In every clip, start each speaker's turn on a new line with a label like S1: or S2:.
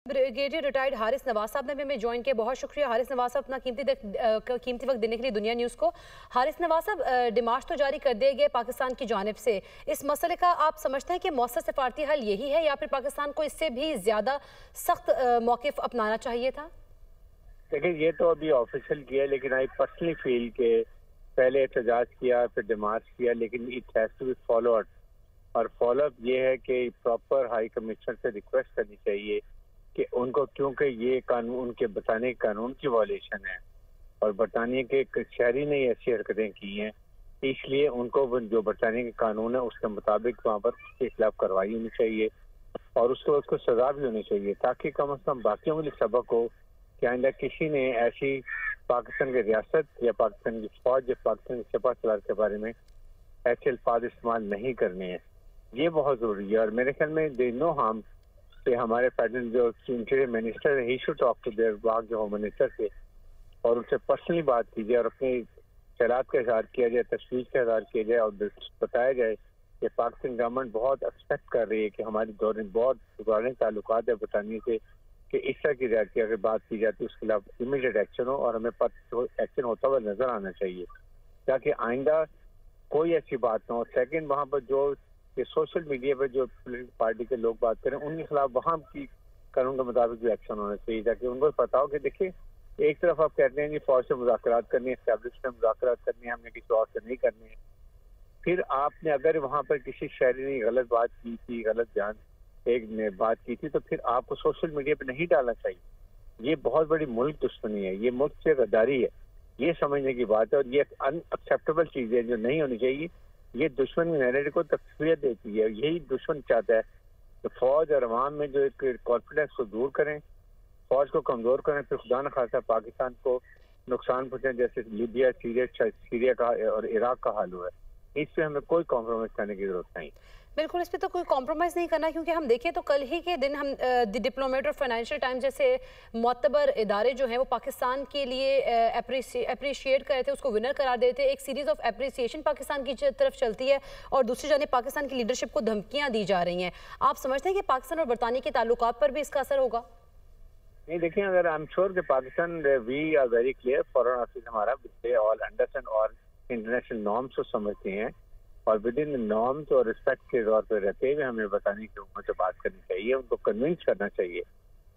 S1: Brigadier retired Haris Nawaz साहब ने हमें ज्वाइन किया। बहुत शुक्रिया हारिस नवाज साहब अपना कीमती वक्त देने के लिए दुनिया न्यूज़ को। हारिस नवाज साहब, डिमार्च तो जारी कर दिए गए पाकिस्तान की जानिब से। इस मसले का आप समझते हैं कि मौसर सिफारती हल यही है या फिर पाकिस्तान को इससे भी ज़्यादा सख्त मौक़िफ़ अपनाना चाहिए था?
S2: देखिए, ये तो अभी ऑफिशियल किया, लेकिन आई पर्सनली फील के पहले एहतजाज किया, फिर डिमार्च किया, लेकिन इट हैज़ टू बी फॉलोअड। और फॉलोअप ये है कि प्रॉपर हाई कमिश्नर से रिक्वेस्ट करनी चाहिए कि उनको, क्योंकि ये कानून उनके बरतानिया के कानून की वायलेशन है और बरतानिया के शहरी ने ऐसी हरकतें की हैं, इसलिए उनको जो बरतानिया के कानून है उसके मुताबिक वहाँ पर उसके खिलाफ कार्रवाई होनी चाहिए और उसको सजा भी होनी चाहिए, ताकि कम से कम बाकियों के लिए सबक हो कि आइंदा किसी ने ऐसी पाकिस्तान की रियासत या पाकिस्तान की फौज या पाकिस्तान की सिपा सलार के बारे में ऐसे अल्फाज इस्तेमाल नहीं करने हैं। ये बहुत ज़रूरी है और मेरे ख्याल में दे नो हार्म कि हमारे फेडरल जो इंटीरियर मिनिस्टर है, he should talk to there वहाँ जो होम मिनिस्टर से और उनसे पर्सनली बात कीजिए और अपने ख्यालात का इजहार किया जाए, तशवीश का इजहार किया जाए और बताया जाए कि पाकिस्तान गवर्नमेंट बहुत एक्सपेक्ट कर रही है कि हमारी बहुत पुराने ताल्लुकात है बरतानिया से, कि इस तरह की रियायत अगर बात की जाती है उसके खिलाफ इमीडिएट एक्शन हो और हमें एक्शन होता हुआ नजर आना चाहिए ताकि आइंदा कोई ऐसी बात ना हो। सेकंड, वहाँ पर जो सोशल मीडिया पर जो पोलिटिकल पार्टी के लोग बात करें उनके खिलाफ वहाँ की कानून के मुताबिक भी एक्शन होना चाहिए, ताकि उनको पता हो कि देखिए, एक तरफ आप कहते हैं कि फौज से मुज़ाकरात करनी है, एस्टैब्लिश में मुज़ाकरात करनी है, हमने किसी और से नहीं करनी है। फिर आपने अगर वहाँ पर किसी शहरी ने गलत बात की थी, गलत बयान एक ने बात की थी, तो फिर आपको सोशल मीडिया पे नहीं डालना चाहिए। ये बहुत बड़ी मुल्क दुश्मनी है, ये मुल्क से गद्दारी है, ये समझने की बात है और ये अनएक्सेप्टेबल चीज़ है जो नहीं होनी चाहिए। ये दुश्मन नैरेटिव को तक़वियत देती है, यही दुश्मन चाहता है कि फौज और अवाम में जो एक कॉन्फिडेंस को दूर करें, फौज को कमज़ोर करें, फिर खुदा न खासा पाकिस्तान को नुकसान पहुँचाएं, जैसे लीबिया, सीरिया का और इराक का हाल हुआ है। इस पर हमें कोई कॉम्प्रोमाइज़ करने की ज़रूरत नहीं।
S1: बिल्कुल, इस पे तो कोई कॉम्प्रोमाइज़ नहीं करना, क्योंकि हम देखें तो कल ही के दिन हम द डिप्लोमेट और फाइनेंशियल टाइम्स जैसे मोतबर इदारे जो हैं वो पाकिस्तान के लिए अप्रिशिएट कर रहे थे, उसको विनर करार दे रहे थे। एक सीरीज़ ऑफ अप्रिसिएशन पाकिस्तान की तरफ चलती है और दूसरी जानिब पाकिस्तान की लीडरशिप को धमकियाँ दी जा रही हैं। आप समझते हैं कि पाकिस्तान और बरतानिया के ताल्लुकात पर भी इसका असर होगा?
S2: नहीं, देखिए, अगर आई एम श्योर कि Pakistan we are very clear, foreign office हमारा ऑल अंडरस्टैंड और इंटरनेशनल नॉर्म्स को समझते हैं और विद इन नॉर्म्स और रिस्पेक्ट के तौर पर रहते हुए हमें बताने की उम्र से बात करनी चाहिए, उनको कन्विंस करना चाहिए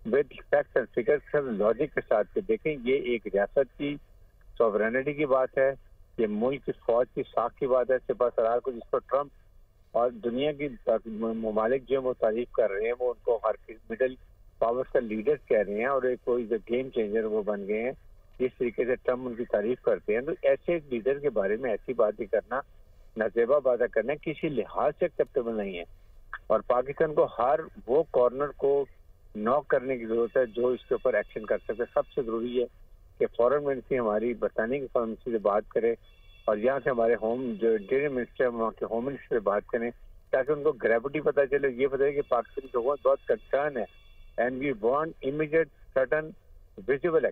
S2: विद फैक्ट्स एंड फिगर्स, सब लॉजिक के साथ के। देखें, ये एक रियासत की सॉवरेनिटी की बात है, ये मुल्क की फौज की साख की बात है, सिपा सलार को जिसको ट्रंप और दुनिया की ममालिक जो वो तारीफ कर रहे हैं, वो उनको हर मिडिल पावर्स का लीडर कह रहे हैं और एक कोई गेम चेंजर वो बन गए हैं। जिस तरीके से ट्रंप उनकी तारीफ करते हैं, तो ऐसे लीडर के बारे में ऐसी बातें करना, नाजेबा बातें करना किसी लिहाज से एक्सेप्टेबल नहीं है और पाकिस्तान को हर वो कॉर्नर को नॉक करने की जरूरत है जो इसके ऊपर एक्शन कर सके। सबसे जरूरी है कि फॉरेन मिनिस्ट्री हमारी बरतानिया की फॉरेन मिनिस्ट्री से बात करे और यहाँ से हमारे होम जो इंटीरियर मिनिस्टर है वहाँ के होम मिनिस्टर से बात करें, ताकि उनको ग्रेविटी पता चले, ये पता है कि पाकिस्तान को बहुत कंसर्न है and we want immediate certain visible action.